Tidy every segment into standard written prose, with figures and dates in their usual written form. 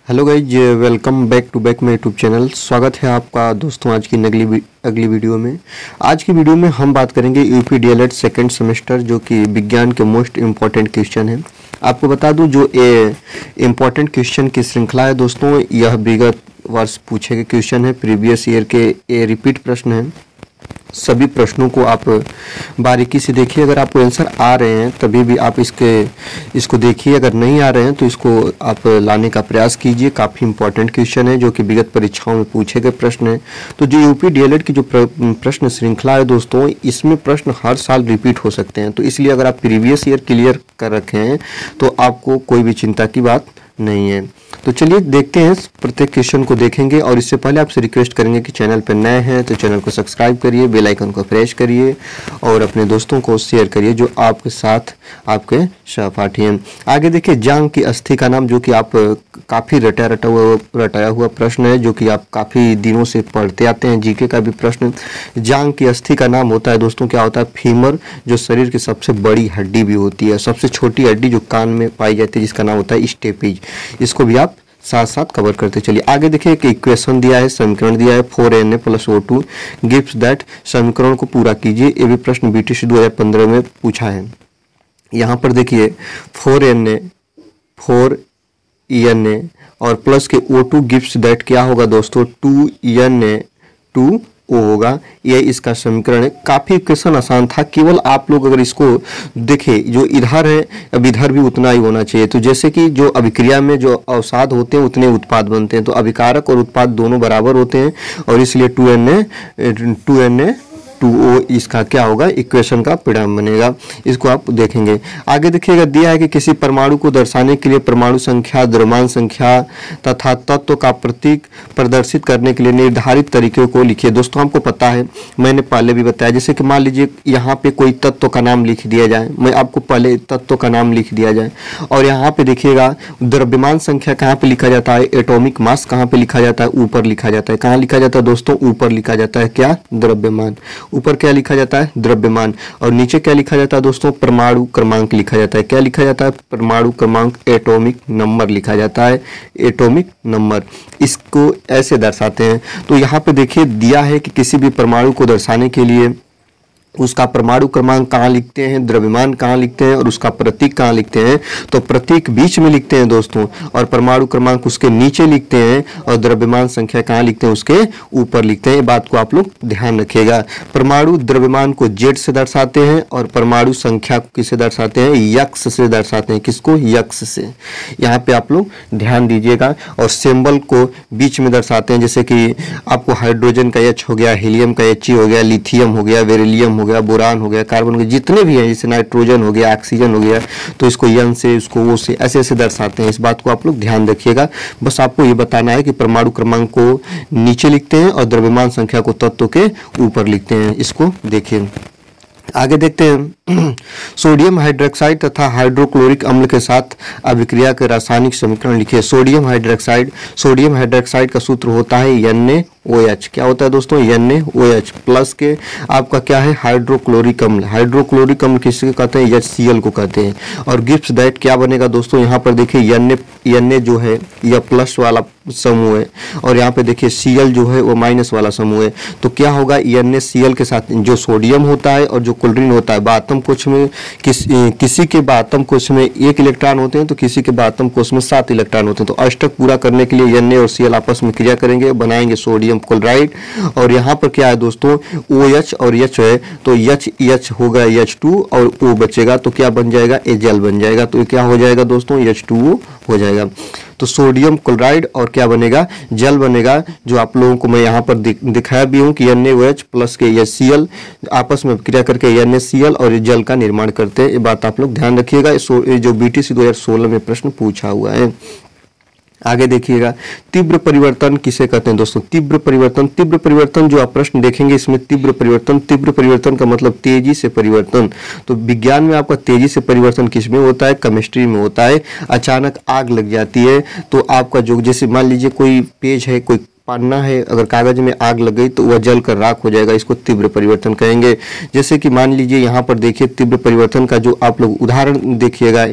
Hello guys, welcome back to back my YouTube channel. स्वागत है आपका दोस्तों आज की अगली वीडियो में। आज की वीडियो में हम बात करेंगे यूपी डीएलएड सेकेंड सेमेस्टर, जो कि विज्ञान के मोस्ट इम्पॉर्टेंट क्वेश्चन है। आपको बता दूं, जो इम्पॉर्टेंट क्वेश्चन की श्रृंखला है दोस्तों, यह विगत वर्ष पूछे गए क्वेश्चन है, प्रीवियस ईयर के ये रिपीट प्रश्न है। सभी प्रश्नों को आप बारीकी से देखिए। अगर आपको आंसर आ रहे हैं तभी भी आप इसको देखिए, अगर नहीं आ रहे हैं तो इसको आप लाने का प्रयास कीजिए। काफ़ी इंपॉर्टेंट क्वेश्चन है जो कि विगत परीक्षाओं में पूछे गए प्रश्न है। तो जो यूपी डीएलएड की जो प्रश्न श्रृंखला है दोस्तों, इसमें प्रश्न हर साल रिपीट हो सकते हैं। तो इसलिए अगर आप प्रीवियस ईयर क्लियर कर रखे हैं तो आपको कोई भी चिंता की बात नहीं है। तो चलिए देखते हैं, प्रत्येक क्वेश्चन को देखेंगे। और इससे पहले आपसे रिक्वेस्ट करेंगे कि चैनल पर नए हैं तो चैनल को सब्सक्राइब करिए, बेल आइकन को प्रेस करिए और अपने दोस्तों को शेयर करिए जो आपके साथ आपके सहपाठी हैं। आगे देखिए, जांग की अस्थि का नाम, जो कि आप काफ़ी रटाया हुआ प्रश्न है, जो कि आप काफ़ी दिनों से पढ़ते आते हैं। जीके का भी प्रश्न। जांग की अस्थि का नाम होता है दोस्तों, क्या होता है? फीमर, जो शरीर की सबसे बड़ी हड्डी भी होती है। सबसे छोटी हड्डी जो कान में पाई जाती है, जिसका नाम होता है स्टेपिज। इसको भी आप साथ साथ कवर करते चलिए। आगे देखिए, एक इक्वेशन दिया है, समीकरण दिया है 4Na + O2 गिव्स दैट। समीकरण को पूरा कीजिए। ये भी प्रश्न बीटीसी 2015 में पूछा है। यहाँ पर देखिए 4Na और प्लस के O2 गिव्स दैट क्या होगा दोस्तों? 2Na2O होगा। ये इसका समीकरण है। काफ़ी क्वेश्चन आसान था, केवल आप लोग अगर इसको देखें, जो इधर है अब इधर भी उतना ही होना चाहिए। तो जैसे कि जो अभिक्रिया में जो अवसाद होते हैं उतने उत्पाद बनते हैं, तो अभिकारक और उत्पाद दोनों बराबर होते हैं और इसलिए 2Na2O इसका क्या होगा? इक्वेशन का परिणाम बनेगा। इसको आप देखेंगे। आगे देखिएगा, दिया है कि किसी परमाणु को दर्शाने के लिए परमाणु संख्या, द्रव्यमान संख्या तथा तत्व का प्रतीक प्रदर्शित करने के लिए निर्धारित तरीके को लिखिए। दोस्तों आपको पता है, मैंने पहले भी बताया, जैसे कि मान लीजिए यहाँ पे कोई तत्व का नाम लिख दिया जाए, मैं आपको पहले तत्व का नाम लिख दिया जाए और यहाँ पे देखिएगा द्रव्यमान संख्या कहाँ पे लिखा जाता है? एटॉमिक मास कहाँ पे लिखा जाता है? ऊपर लिखा जाता है। कहाँ लिखा जाता है दोस्तों? ऊपर लिखा जाता है। क्या? द्रव्यमान। ऊपर क्या लिखा जाता है? द्रव्यमान। और नीचे क्या लिखा जाता है दोस्तों? परमाणु क्रमांक लिखा जाता है। क्या लिखा जाता है? परमाणु क्रमांक, एटॉमिक नंबर लिखा जाता है। एटॉमिक नंबर, इसको ऐसे दर्शाते हैं। तो यहाँ पे देखिए दिया है कि किसी भी परमाणु को दर्शाने के लिए उसका परमाणु क्रमांक कहाँ लिखते हैं, द्रव्यमान कहाँ लिखते हैं और उसका प्रतीक कहाँ लिखते हैं? तो प्रतीक बीच में लिखते हैं दोस्तों, और परमाणु क्रमांक उसके नीचे लिखते हैं और द्रव्यमान संख्या कहाँ लिखते हैं? उसके ऊपर लिखते हैं। ये बात को आप लोग ध्यान रखिएगा। परमाणु द्रव्यमान को Z से दर्शाते हैं और परमाणु संख्या को किससे दर्शाते हैं? यक्स से दर्शाते हैं। किसको? यक्स से। यहाँ पे आप लोग ध्यान दीजिएगा। और सिंबल को बीच में दर्शाते हैं, जैसे कि आपको हाइड्रोजन का H हो गया, हीलियम का He हो गया, लिथियम हो गया, बेरिलियम हो गया, बोरान हो गया, कार्बन हो गया, जितने भी हैं, जैसे नाइट्रोजन हो गया, ऑक्सीजन हो गया, तो इसको N से, इसको O से, ऐसे ऐसे दर्शाते हैं। इस बात को आप लोग ध्यान रखिएगा। बस आपको ये बताना है कि परमाणु क्रमांक को नीचे लिखते हैं और द्रव्यमान संख्या को तत्व के ऊपर लिखते हैं। इसको देखिए। आगे देखते हैं, सोडियम हाइड्रोक्साइड तथा हाइड्रोक्लोरिक अम्ल के साथ अभिक्रिया के रासायनिक समीकरण लिखिए। सोडियम हाइड्रोक्साइड का सूत्र होता है NaOH। क्या होता है दोस्तों? NaOH प्लस के आपका क्या है? हाइड्रोक्लोरिक अम्ल। हाइड्रोक्लोरिक अम्ल किसको कहते हैं? HCl को कहते हैं। और गिव्स दैट क्या बनेगा दोस्तों? यहाँ पर देखिए Na जो है यह प्लस वाला समूह है और यहाँ पे देखिए Cl जो है वो माइनस वाला समूह है। तो क्या होगा? NaCl के साथ जो सोडियम होता है और जो क्लोरीन होता है, बातम कोश में किसी के बातम कोश में 1 इलेक्ट्रॉन होते हैं तो किसी के बातम कोश में 7 इलेक्ट्रॉन होते हैं। तो अष्टक पूरा करने के लिए Na और Cl आपस में क्रिया करेंगे, बनाएंगे सोडियम क्लोराइड। और यहाँ पर क्या है दोस्तों? OH और H है, तो H होगा H2 और O बचेगा, तो क्या बन जाएगा? ये जल बन जाएगा। तो क्या हो जाएगा दोस्तों? H2O हो जाएगा। तो सोडियम क्लोराइड और क्या बनेगा? जल बनेगा, जो आप लोगों को मैं यहाँ पर दिखाया भी हूँ कि NaOH प्लस के HCl आपस में क्रिया करके NaCl और जल का निर्माण करते हैं। ये बात आप लोग ध्यान रखिएगा, जो बीटीसी 2016 में प्रश्न पूछा हुआ है। आगे देखिएगा, तीव्र परिवर्तन किसे कहते हैं दोस्तों? तीव्र परिवर्तन जो आप प्रश्न देखेंगे इसमें तीव्र परिवर्तन का मतलब तेजी से परिवर्तन। तो विज्ञान में आपका तेजी से परिवर्तन किस में होता है? केमिस्ट्री में होता है। अचानक आग लग जाती है तो आपका जो, जैसे मान लीजिए कोई पेज है, कोई पन्ना है, अगर कागज में आग लग गई तो वह जल कर राख हो जाएगा, इसको तीव्र परिवर्तन कहेंगे। जैसे कि मान लीजिए यहाँ पर देखिए तीव्र परिवर्तन का जो आप लोग उदाहरण देखिएगा,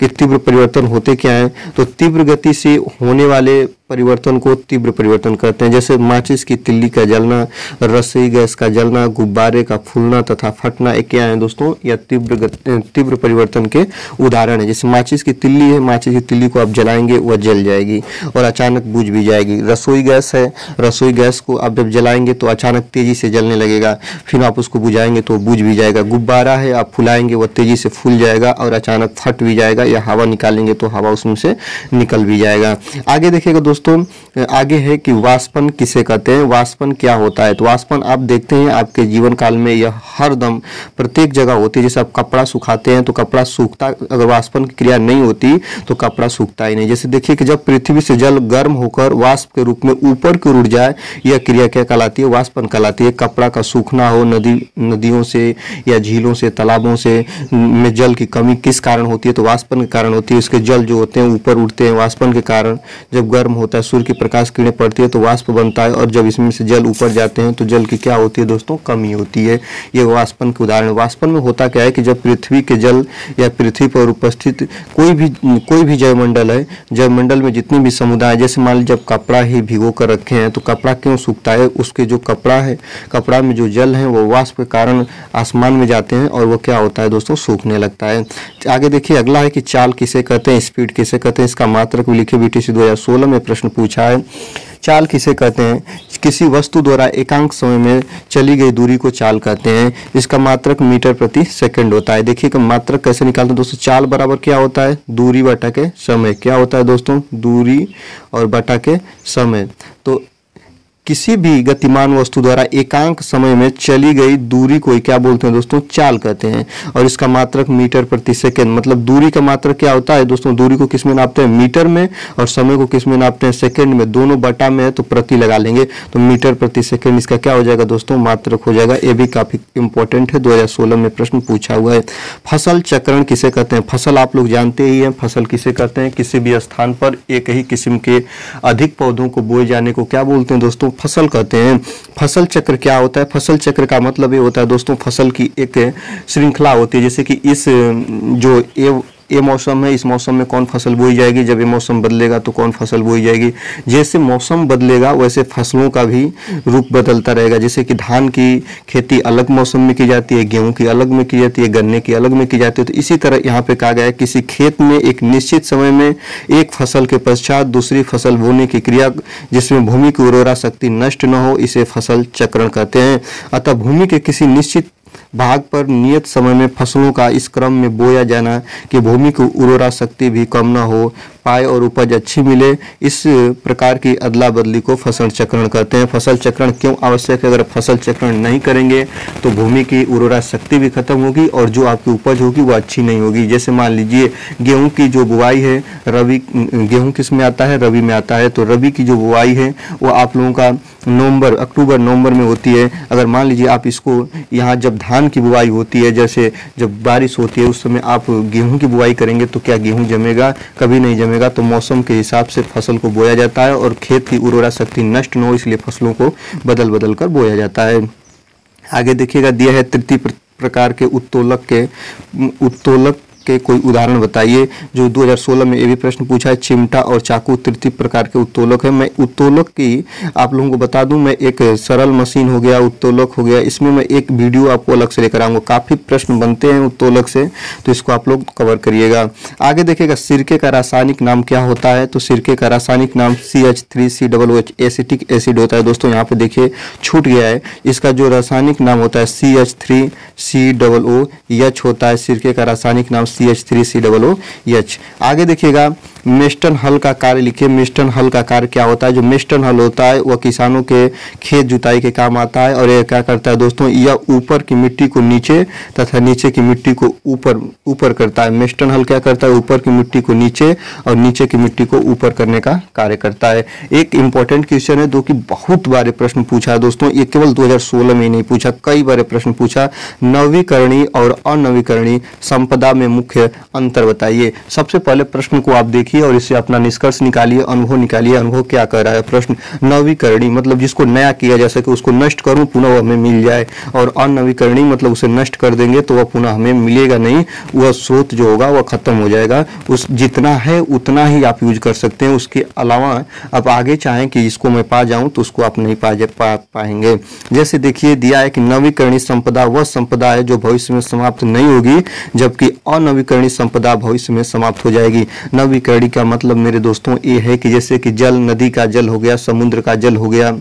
कि तीव्र परिवर्तन होते क्या हैं, तो तीव्र गति से होने वाले परिवर्तन को तीव्र परिवर्तन कहते हैं। जैसे माचिस की तिल्ली का जलना, रसोई गैस का जलना, गुब्बारे का फूलना तथा फटना, एक क्या है दोस्तों, यह तीव्र परिवर्तन के उदाहरण है। जैसे माचिस की तिल्ली है, माचिस की तिल्ली को आप जलाएंगे वह जल जाएगी और अचानक बुझ भी जाएगी। रसोई गैस है, रसोई गैस को आप जब जलाएंगे तो अचानक तेजी से जलने लगेगा, फिर आप उसको बुझाएंगे तो बुझ भी जाएगा। गुब्बारा है, आप फुलाएंगे वह तेजी से फूल जाएगा और अचानक फट भी जाएगा, या हवा निकालेंगे तो हवा उसमें से निकल भी जाएगा। आगे देखिएगा दोस्तों, आगे है कि वाष्पन किसे कहते हैं, वाष्पन क्या होता है। तो वाष्पन आप देखते हैं आपके जीवन काल में यह हरदम प्रत्येक जगह होती है। जैसे आप कपड़ा सुखाते हैं तो कपड़ा सूखता, अगर वाष्पन की क्रिया नहीं होती तो कपड़ा सूखता ही नहीं। जैसे देखिए कि जब पृथ्वी से जल गर्म होकर वाष्प के रूप में ऊपर की ओर उड़ जाए, यह क्रिया क्या कहलाती है, वाष्पन कहलाती है। कपड़ा का सूखना हो, नदियों से या झीलों से, तालाबों से में जल की कमी किस कारण होती है, तो वाष्पन के कारण होती है। उसके जल जो होते हैं ऊपर उठते हैं वाष्पन के कारण। जब गर्म होता है, सूर्य की प्रकाश किरणें पड़ती है तो वाष्प बनता है, और जब इसमें से जल ऊपर जाते हैं तो जल की क्या होती है दोस्तों, कमी होती है। ये वाष्पन के उदाहरण। वाष्पन में होता क्या है कि जब पृथ्वी के जल या पृथ्वी पर उपस्थित कोई भी जयमंडल है, जयमंडल में जितने भी समुदाय, जैसे मान लीजिए जब कपड़ा ही भिगो कर रखे हैं तो कपड़ा क्यों सूखता है, उसके जो कपड़ा है, कपड़ा में जो जल है वो वाष्प के कारण आसमान में जाते हैं और वो क्या होता है दोस्तों, सूखने लगता है। आगे देखिए, अगला है कि चाल किसे कहते हैं, स्पीड किसे कहते हैं। इसका मात्रक भी लिखे, बीटीसी 2016 में प्रश्न पूछा है। चाल किसे कहते हैं, किसी वस्तु द्वारा एकांक समय में चली गई दूरी को चाल कहते हैं। इसका मात्रक मीटर प्रति सेकंड होता है। देखिए कि मात्रक कैसे निकालते हैं दोस्तों, चाल बराबर क्या होता है, दूरी बटा के समय। क्या होता है दोस्तों, दूरी और बटा के समय। तो किसी भी गतिमान वस्तु द्वारा एकांक समय में चली गई दूरी को क्या बोलते हैं दोस्तों, चाल कहते हैं। और इसका मात्रक मीटर प्रति सेकंड। मतलब दूरी का मात्रक क्या होता है दोस्तों, दूरी को किस में नापते हैं, मीटर में, और समय को किस में नापते हैं, सेकंड में। दोनों बटा में है तो प्रति लगा लेंगे, तो मीटर प्रति सेकंड इसका क्या हो जाएगा दोस्तों, मात्रक हो जाएगा। ये भी काफी इंपॉर्टेंट है, 2016 में प्रश्न पूछा हुआ है। फसल चक्रण किसे कहते हैं। फसल आप लोग जानते ही हैं, फसल किसे कहते हैं, किसी भी स्थान पर एक ही किस्म के अधिक पौधों को बोए जाने को क्या बोलते हैं दोस्तों, फसल कहते हैं। फसल चक्र क्या होता है, फसल चक्र का मतलब ये होता है दोस्तों, फसल की एक श्रृंखला होती है। जैसे कि इस जो ये मौसम है, इस मौसम में कौन फसल बोई जाएगी, जब ये मौसम बदलेगा तो कौन फसल बोई जाएगी। जैसे मौसम बदलेगा वैसे फसलों का भी रूप बदलता रहेगा। जैसे कि धान की खेती अलग मौसम में की जाती है, गेहूं की अलग में की जाती है, गन्ने की अलग में की जाती है। तो इसी तरह यहाँ पे कहा गया है, किसी खेत में एक निश्चित समय में एक फसल के पश्चात दूसरी फसल बोने की क्रिया जिसमें भूमि की उर्वरा शक्ति नष्ट न हो, इसे फसल चक्रण कहते हैं। अतः भूमि के किसी निश्चित भाग पर नियत समय में फसलों का इस क्रम में बोया जाना कि भूमि की उर्वरा शक्ति भी कम न हो पाए और उपज अच्छी मिले, इस प्रकार की अदला बदली को फसल चक्रण कहते हैं। फसल चक्रण क्यों आवश्यक है, अगर फसल चक्रण नहीं करेंगे तो भूमि की उर्वरा शक्ति भी खत्म होगी और जो आपकी उपज होगी वो अच्छी नहीं होगी। जैसे मान लीजिए गेहूं की जो बुआई है, रबी गेहूं किस में आता है, रबी में आता है। तो रबी की जो बुआई है वो आप लोगों का अक्टूबर नवंबर में होती है। अगर मान लीजिए आप इसको यहाँ जब धान की बुआई होती है, जैसे जब बारिश होती है उस समय आप गेहूं की बुआई करेंगे तो क्या गेहूं जमेगा, कभी नहीं जमेगा। तो मौसम के हिसाब से फसल को बोया जाता है और खेत की उर्वरा शक्ति नष्ट न हो इसलिए फसलों को बदल बदल कर बोया जाता है। आगे देखिएगा, दिया है तृतीय प्रकार के उत्तोलक के कोई उदाहरण बताइए। जो 2016 में ये भी प्रश्न पूछा है। चिमटा और चाकू तृतीय प्रकार के उत्तोलक है। मैं उत्तोलक की आप लोगों को बता दूं, मैं एक सरल मशीन हो गया, उत्तोलक हो गया, इसमें मैं एक वीडियो आपको अलग से लेकर आऊंगा। काफी प्रश्न बनते हैं उत्तोलक से, तो इसको आप लोग कवर करिएगा। आगे देखिएगा, सिरके का रासायनिक नाम क्या होता है। तो सिरके का रासायनिक नाम CH3COOH एसिटिक एसिड होता है। दोस्तों यहाँ पे देखिए छूट गया है, इसका जो रासायनिक नाम होता है CH3COOH होता है। सिरके का रासायनिक नाम CH3COOH। आगे देखिएगा, मेस्टन हल का कार्य लिखिए। मेस्टन हल का कार्य क्या होता है। जो मेस्टन हल होता है वह किसानों के खेत जुताई के काम आता है और यह क्या करता है दोस्तों, यह ऊपर की मिट्टी को नीचे तथा नीचे की मिट्टी को ऊपर करता है। मेस्टन हल क्या करता है, ऊपर की मिट्टी को नीचे और नीचे की मिट्टी को ऊपर करने का कार्य करता है। एक इंपॉर्टेंट क्वेश्चन है जो कि बहुत बार प्रश्न पूछा है दोस्तों, ये केवल 2016 में ही नहीं पूछा, कई बार प्रश्न पूछा। नवीकरणीय और अनवीकरणीय संपदा में मुख्य अंतर बताइए। सबसे पहले प्रश्न को आप देखिए, लिखिए और इससे अपना निष्कर्ष निकालिए, अनुभव निकालिए। अनुभव क्या कर रहा है? प्रश्न नवीकरणीय मतलब जिसको नया किया जा सके, उसको नष्ट करूं पुनः वह हमें मिल जाए, और अनवीकरणीय मतलब उसे नष्ट कर देंगे तो वह पुनः हमें मिलेगा नहीं, वह स्रोत जो होगा वह खत्म हो जाएगा। उस जितना है उतना ही आप यूज कर सकते हैं, उसके अलावा आप आगे चाहें कि इसको मैं पा जाऊं तो उसको आप नहीं पाएंगे। जैसे देखिए दिया है कि नवीकरणीय संपदा वह संपदा है जो भविष्य में समाप्त नहीं होगी, जबकि अनवीकरणीय संपदा भविष्य में समाप्त हो जाएगी। नवीकरणीय का मतलब मेरे दोस्तों ये है कि जैसे कि जल, नदी का जल हो गया, समुद्र का जल हो गया,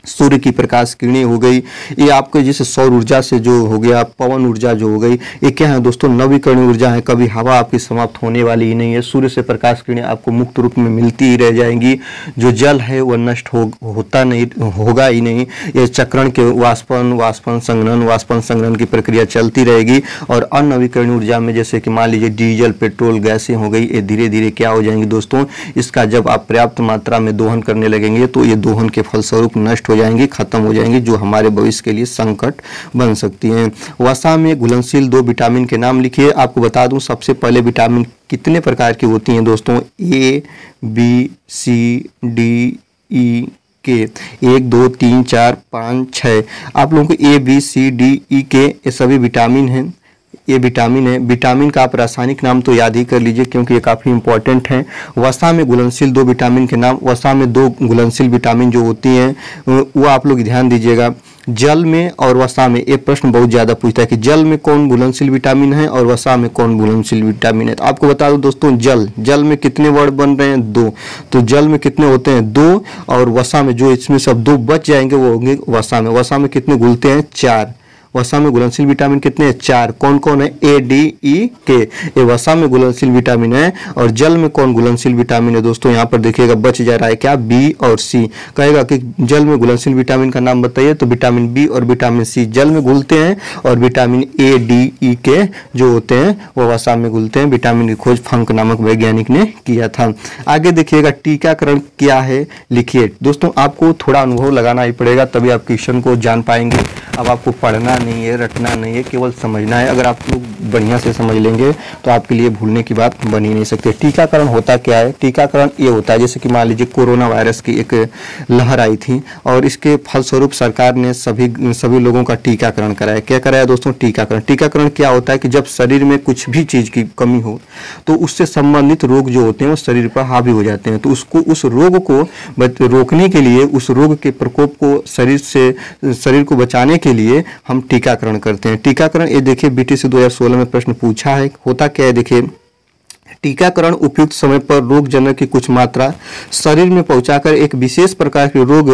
सूर्य की प्रकाश किरणें हो गई, ये आपके जैसे सौर ऊर्जा से जो हो गया, पवन ऊर्जा जो हो गई, ये क्या है दोस्तों? नवीकरणीय ऊर्जा है। कभी हवा आपकी समाप्त होने वाली ही नहीं है। सूर्य से प्रकाश किरणें आपको मुक्त रूप में मिलती ही रह जाएंगी। जो जल है वह नष्ट होगा ही नहीं। ये चक्रण के वाष्पन संग्रहण की प्रक्रिया चलती रहेगी। और अनवीकरणीय ऊर्जा में जैसे कि मान लीजिए डीजल, पेट्रोल, गैसें हो गई, ये धीरे धीरे क्या हो जाएंगी दोस्तों? इसका जब आप पर्याप्त मात्रा में दोहन करने लगेंगे तो ये दोहन के फलस्वरूप नष्ट हो जाएंगी, खत्म हो जाएंगी, जो हमारे भविष्य के लिए संकट बन सकती हैं। वसा में घुलनशील 2 विटामिन के नाम लिखिए। आपको बता दूं सबसे पहले विटामिन कितने प्रकार की होती हैं दोस्तों? ए, बी, सी, डी, ई, के। 1 2 3 4 5 6 आप लोगों को ए, बी, सी, डी, ई, के ये सभी विटामिन हैं। ये विटामिन है। विटामिन का आप रासायनिक नाम तो याद ही कर लीजिए क्योंकि ये काफ़ी इंपॉर्टेंट है। वसा में घुलनशील 2 विटामिन के नाम, वसा में 2 घुलनशील विटामिन जो होती हैं वो आप लोग ध्यान दीजिएगा। जल में और वसा में ये प्रश्न बहुत ज़्यादा पूछता है कि जल में कौन घुलनशील विटामिन है और वसा में कौन घुलनशील विटामिन है। तो आपको बता दूं दोस्तों, जल में कितने वर्ड बन रहे हैं? 2। तो जल में कितने होते हैं? 2। और वसा में जो इसमें सब 2 बच जाएंगे वो होंगे वसा में। वसा में कितने घुलते हैं? 4। वसा में घुलनशील विटामिन कितने हैं? 4। कौन कौन है? ए, डी, ई, के। ये वसा में घुलनशील विटामिन है। और जल में कौन घुलनशील विटामिन है दोस्तों? यहाँ पर देखिएगा बच जा रहा है क्या? बी और सी। कहेगा कि जल में घुलनशील विटामिन का नाम बताइए, तो विटामिन बी और विटामिन सी जल में घुलते हैं, और विटामिन ए, डी, ई, के जो होते हैं वो वसा में घुलते हैं। विटामिन की खोज फंक नामक वैज्ञानिक ने किया था। आगे देखिएगा टीकाकरण क्या है, लिखिए। दोस्तों आपको थोड़ा अनुभव लगाना ही पड़ेगा, तभी आप क्वेश्चन को जान पाएंगे। अब आपको पढ़ना नहीं है, रटना नहीं है, केवल समझना है। अगर आप लोग बढ़िया से समझ लेंगे तो आपके लिए भूलने की बात बन ही नहीं सकती। टीकाकरण होता क्या है? टीकाकरण ये होता है जैसे कि मान लीजिए कोरोना वायरस की एक लहर आई थी और इसके फलस्वरूप सरकार ने सभी लोगों का टीकाकरण कराया। क्या कराया दोस्तों? टीकाकरण। टीकाकरण क्या होता है कि जब शरीर में कुछ भी चीज़ की कमी हो तो उससे संबंधित रोग जो होते हैं वो शरीर पर हावी हो जाते हैं। तो उस रोग को रोकने के लिए, उस रोग के प्रकोप को शरीर को बचाने के लिए हम टीकाकरण करते हैं। टीकाकरण ये देखिए बीटीसी 2016 में प्रश्न पूछा है। होता क्या है देखिए, टीकाकरण उपयुक्त समय पर रोग जनक की कुछ मात्रा शरीर में पहुंचाकर एक विशेष प्रकार के रोग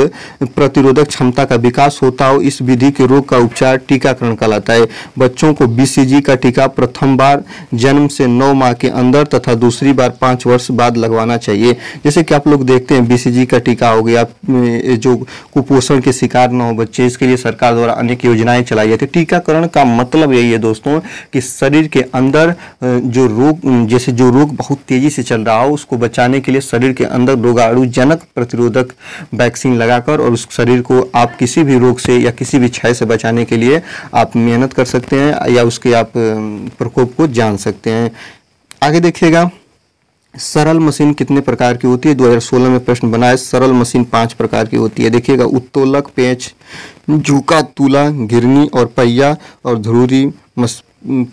प्रतिरोधक क्षमता का विकास होता हो, इस विधि के रोग का उपचार टीकाकरण कहलाता है। बच्चों को बीसीजी का टीका प्रथम बार जन्म से 9 माह के अंदर तथा दूसरी बार 5 वर्ष बाद लगवाना चाहिए। जैसे कि आप लोग देखते हैं बीसीजी का टीका हो गया, जो कुपोषण के शिकार न हो बच्चे, इसके लिए सरकार द्वारा अनेक योजनाएं चलाई जाती है। टीकाकरण का मतलब यही है दोस्तों कि शरीर के अंदर जो रोग, जैसे जो रोग बहुत तेजी से चल रहा हो उसको बचाने के लिए शरीर के अंदर रोगाणु जनक प्रतिरोधक वैक्सीन लगाकर और उस शरीर को आप किसी भी रोग से या किसी भी क्षय से बचाने के लिए आप मेहनत कर सकते हैं या उसके आप प्रकोप को जान सकते हैं। आगे देखिएगा, सरल मशीन कितने प्रकार की होती है? 2016 में प्रश्न बना है। सरल मशीन 5 प्रकार की होती है। देखिएगा, उत्तोलक, पेंच, झुका, तुला, घिरनी और पहिया और धुरी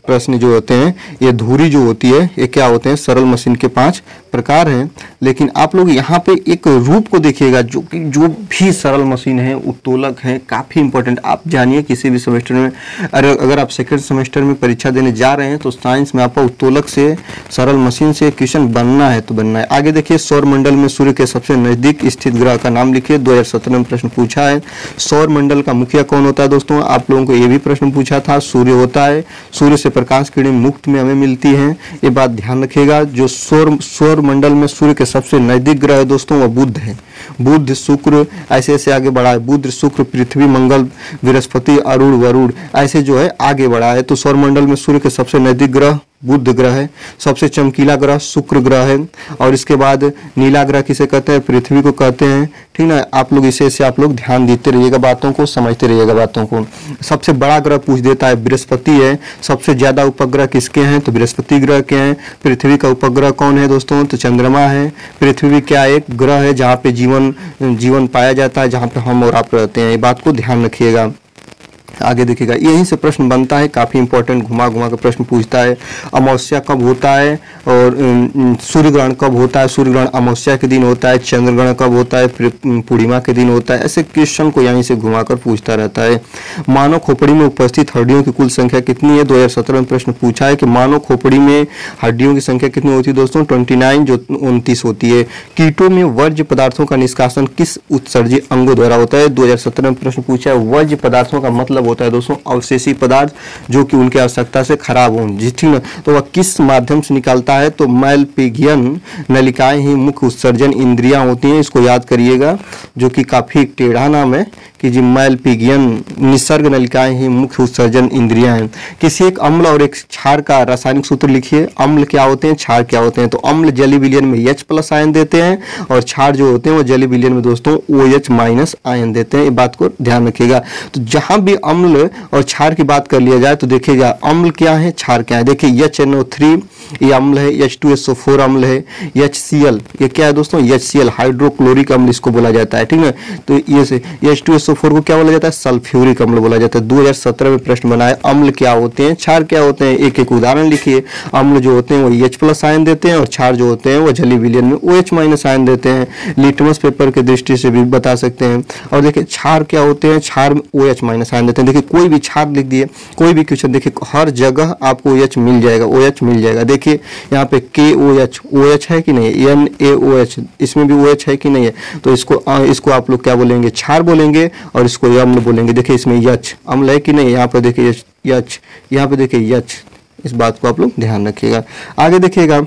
प्रश्न जो होते हैं, ये धुरी जो होती है ये क्या होते हैं? सरल मशीन के 5 प्रकार हैं। लेकिन आप लोग यहाँ पे एक रूप को देखिएगा, जो भी सरल मशीन है, उत्तोलक है, काफ़ी इंपॉर्टेंट। आप जानिए किसी भी सेमेस्टर में, अगर आप सेकंड सेमेस्टर में परीक्षा देने जा रहे हैं तो साइंस में आपको उत्तोलक से, सरल मशीन से क्वेश्चन बनना है तो बनना है। आगे देखिए, सौर मंडल में सूर्य के सबसे नजदीक स्थित ग्रह का नाम लिखिए। 2017 में प्रश्न पूछा है। सौर मंडल का मुखिया कौन होता है दोस्तों? आप लोगों को ये भी प्रश्न पूछा था। सूर्य होता है। सूर्य से प्रकाश किरणें मुफ्त में हमें मिलती हैं, ये बात ध्यान रखिएगा। जो सौर मंडल में सूर्य के सबसे नजदीक ग्रह है दोस्तों वह बुध है। बुध शुक्र, ऐसे ऐसे आगे बढ़ा है। बुध शुक्र पृथ्वी मंगल बृहस्पति अरुण वरुण ऐसे जो है आगे बढ़ा है। तो सौरमंडल में सूर्य के सबसे नजदीक ग्रह बुध ग्रह है, सबसे चमकीला ग्रह शुक्र ग्रह है, और इसके बाद नीला ग्रह किसे कहते हैं, पृथ्वी को कहते हैं। ठीक ना, आप लोग इसे आप लोग ध्यान देते रहिएगा, बातों को समझते रहिएगा बातों को। सबसे बड़ा ग्रह पूछ देता है, बृहस्पति है। सबसे ज्यादा उपग्रह किसके हैं, तो बृहस्पति ग्रह के हैं। पृथ्वी का उपग्रह कौन है दोस्तों, तो चंद्रमा है। पृथ्वी क्या एक ग्रह है जहाँ पे जीवन पाया जाता है, जहाँ पे हम और आप रहते हैं, ये बात को ध्यान रखिएगा। आगे देखिएगा, यहीं से प्रश्न बनता है, काफी इंपॉर्टेंट घुमा घुमा कर प्रश्न पूछता है। अमावस्या कब होता है और सूर्य ग्रहण कब होता है। सूर्य ग्रहण अमावस्या के दिन होता है, चंद्र ग्रहण कब होता है, पूर्णिमा के दिन होता है। ऐसे क्वेश्चन को यहीं से घुमाकर पूछता रहता है। मानव खोपड़ी में उपस्थित हड्डियों की कुल संख्या कितनी है। 2017 में प्रश्न पूछा है कि मानव खोपड़ी में हड्डियों की संख्या कितनी होती है दोस्तों, 29 जो 29 होती है। कीटों में वर्ज्य पदार्थों का निष्कासन किस उत्सर्जी अंगों द्वारा होता है। 2017 में प्रश्न पूछा है। वर्ज्य पदार्थों का मतलब होता है दोस्तों अवशेषी पदार्थ जो कि उनकी आवश्यकता से खराब हो, ठीक ना। तो वह किस माध्यम से निकलता है, तो मैलपिगियन नलिकाएं ही मुख्य उत्सर्जन इंद्रियां होती हैं। इसको याद करिएगा, जो कि काफी टेढ़ा नाम है कि जी मैलपिगियन निसर्ग नलिकाएं ही मुख्य उत्सर्जन इंद्रियां हैं। किसी एक अम्ल और एक क्षार का रासायनिक सूत्र लिखिए। अम्ल क्या होते हैं, क्षार क्या होते हैं। तो अम्ल जली विलयन में H+ आयन देते हैं, और क्षार जो होते हैं वो जली विलयन में दोस्तों OH- आयन देते हैं। ये बात को ध्यान रखिएगा। तो जहां भी अम्ल और क्षार की बात कर लिया जाए तो देखिएगा अम्ल क्या है, क्षार क्या है। देखिए HNO3 ये अम्ल है, H2SO4 अम्ल है, HCl ये क्या है दोस्तों, HCl हाइड्रोक्लोरिक अम्ल इसको बोला जाता है, ठीक है। तो ये से H2SO4 को क्या बोला जाता है, सल्फ्यूरिक अम्ल बोला जाता है। 2017 में प्रश्न बना है, अम्ल क्या होते हैं, क्षार क्या होते हैं। एक एक उदाहरण लिखिए। अम्ल जो होते हैं वो H+ आयन देते हैं, और क्षार जो होते हैं वो जली विलयन में OH- आयन देते हैं। लिटमस पेपर की दृष्टि से भी बता सकते हैं। और देखिए क्षार क्या होते हैं, क्षार में OH- आयन देते हैं। देखिए कोई भी क्षार लिख दिए, कोई भी क्वेश्चन देखिए हर जगह आपको OH मिल जाएगा, OH मिल जाएगा। देखिए यहाँ पे KOH OH है कि नहीं, NaOH इसमें भी OH है कि नहीं है। तो इसको आप लोग क्या बोलेंगे, क्षार बोलेंगे, और इसको अम्ल बोलेंगे। देखिए इसमें H अम्ल है कि नहीं, यहाँ पर देखिए H, यहाँ पे देखिए H। इस बात को आप लोग ध्यान रखिएगा। आगे देखिएगा,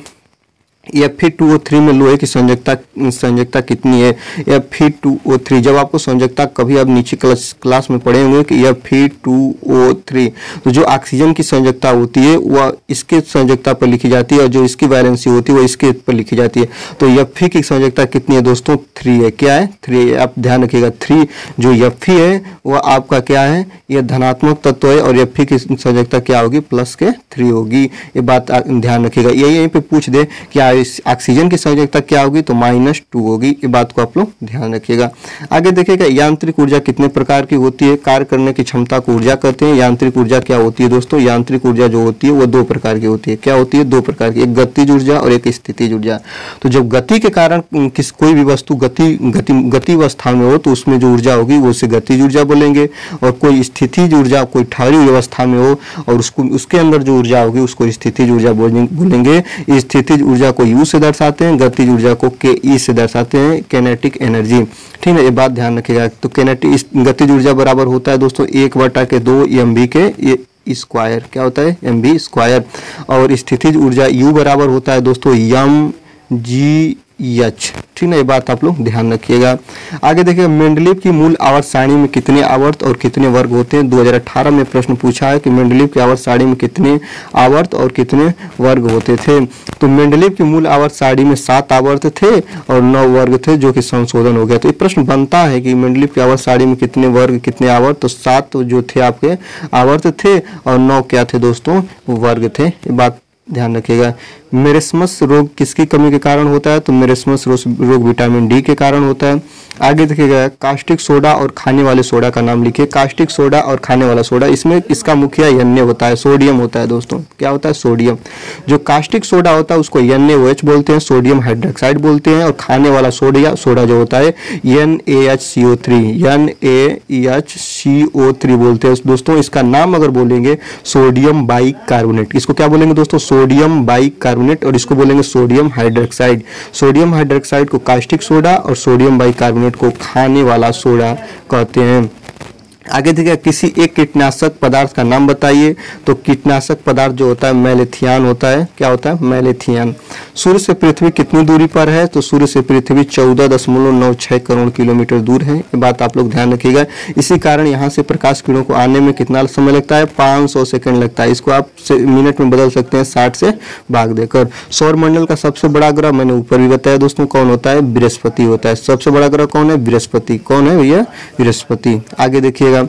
Fe2O3 में लोहे की संयोजकता कितनी है। Fe2O3 जब आपको संयोजकता कभी आप नीचे क्लास में पढ़े होंगे कि Fe2O3, तो जो ऑक्सीजन की संयोजकता होती है वह इसके संयोजकता पर लिखी जाती है, और जो इसकी वैलेंसी होती है वो इसके पर लिखी जाती है। तो Fe की संयोजकता कितनी है दोस्तों, 3 है। क्या है, 3 है। आप ध्यान रखिएगा 3 जो Fe है वह आपका क्या है, यह धनात्मक तत्व है, और Fe की संयोजकता क्या होगी, +3 होगी। ये बात ध्यान रखिएगा। यहीं पे पूछ दे कि ऑक्सीजन की संयोजकता क्या होगी, तो -2 होगी। ये बात को आप लोग ध्यान रखिएगा। आगे देखिएगा, यांत्रिक ऊर्जा कितने प्रकार की होती है। कार्य करने की क्षमता को ऊर्जा कहते हैं। यांत्रिक ऊर्जा क्या होती है दोस्तों, यांत्रिक ऊर्जा जो होती है वो 2 प्रकार की होती है। क्या होती है, 2 प्रकार की, एक गतिज ऊर्जा और एक स्थितिज ऊर्जा। तो जब गति के कारण कोई भी वस्तु गति अवस्था में हो तो उसमें जो ऊर्जा होगी वो उसे गतिज ऊर्जा बोलेंगे, और कोई स्थितिज ऊर्जा कोई ठहरी हुई अवस्था में हो और उसके अंदर जो ऊर्जा होगी उसको स्थितिज ऊर्जा बोलेंगे। स्थितिज ऊर्जा को U से दर्शाते हैं, गतिज ऊर्जा को KE से दर्शाते हैं, कैनेटिक एनर्जी, ठीक है। ये बात ध्यान रखिएगा। तो गतिज ऊर्जा बराबर होता है दोस्तों 1/2 mv के स्क्वायर, क्या होता है, mv स्क्वायर। और स्थितिज ऊर्जा U बराबर होता है दोस्तों mgh, ठीक है। ये बात आप लोग ध्यान रखिएगा। आगे देखिए, मेंडलीव की मूल आवर्त सारणी में कितने आवर्त और कितने वर्ग होते हैं। 2018 में प्रश्न पूछा है कि मेंडलीव की आवर्त सारणी में कितने आवर्त और कितने वर्ग होते थे। तो मेंडलीव की मूल आवर्त सारणी में 7 आवर्त थे और 9 वर्ग थे, जो कि संशोधन हो गया। तो ये प्रश्न बनता है कि मेंडलीव की आवर्त सारणी में कितने वर्ग कितने आवर्त, तो 7 जो थे आपके आवर्त थे और 9 क्या थे दोस्तों, वर्ग थे। ये बात ध्यान रखिएगा। मेरेस्मस रोग किसकी कमी के कारण होता है, तो मेरेस्मस रोग विटामिन डी के कारण होता है। आगे देखिएगा, कास्टिक सोडा और खाने वाले सोडा का नाम लिखिए। कास्टिक सोडा और खाने वाला सोडा, इसमें इसका मुखिया NA होता है, सोडियम होता है दोस्तों। क्या होता है, सोडियम। जो कास्टिक सोडा होता है उसको NaOH बोलते हैं, सोडियम हाइड्रोक्साइड बोलते हैं, और खाने वाला सोडा जो होता है NaHCO3 बोलते हैं दोस्तों। इसका नाम अगर बोलेंगे सोडियम बाइकार्बोनेट, इसको क्या बोलेंगे दोस्तों, सोडियम बाइकार्बोनेट, और इसको बोलेंगे सोडियम हाइड्रोक्साइड। सोडियम हाइड्रोक्साइड को कास्टिक सोडा और सोडियम बाइकार्बोनेट को खाने वाला सोडा कहते हैं। आगे देखिए किसी एक कीटनाशक पदार्थ का नाम बताइए। तो कीटनाशक पदार्थ जो होता है मैलेथियन होता है। क्या होता है? मैलेथियन। सूर्य से पृथ्वी कितनी दूरी पर है? तो सूर्य से पृथ्वी 14.96 करोड़ किलोमीटर दूर है। ये बात आप लोग ध्यान रखिएगा। इसी कारण यहाँ से प्रकाश किरणों को आने में कितना समय लगता है? 500 सेकंड लगता है। इसको आप मिनट में बदल सकते हैं 60 से भाग देकर। सौर मंडल का सबसे बड़ा ग्रह मैंने ऊपर भी बताया दोस्तों कौन होता है? बृहस्पति होता है। सबसे बड़ा ग्रह कौन है? बृहस्पति। कौन है भैया? बृहस्पति। आगे देखिएगा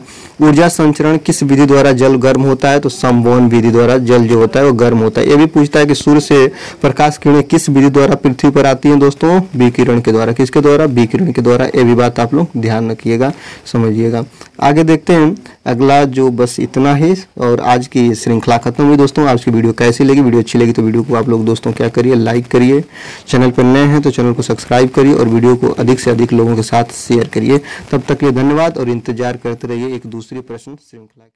ऊर्जा संचरण किस विधि द्वारा जल गर्म होता है? तो संवहन विधि द्वारा जल जो होता है वो गर्म होता है। ये भी पूछता है कि सूर्य से प्रकाश किरणें किस विधि द्वारा पृथ्वी पर आती हैं दोस्तों? विकिरण के द्वारा। किसके द्वारा? विकिरण के द्वारा। ये भी बात आप लोग ध्यान रखिएगा, समझिएगा। आगे देखते हैं अगला जो बस इतना ही और आज की श्रृंखला खत्म हुई दोस्तों। आज की वीडियो कैसी लगी? वीडियो अच्छी लगी तो वीडियो को आप लोग दोस्तों क्या करिए? लाइक करिए। चैनल पर नए हैं तो चैनल को सब्सक्राइब करिए और वीडियो को अधिक से अधिक लोगों के साथ शेयर करिए। तब तक के लिए धन्यवाद और इंतजार करते रहिए एक दूसरी प्रश्न श्रृंखला की।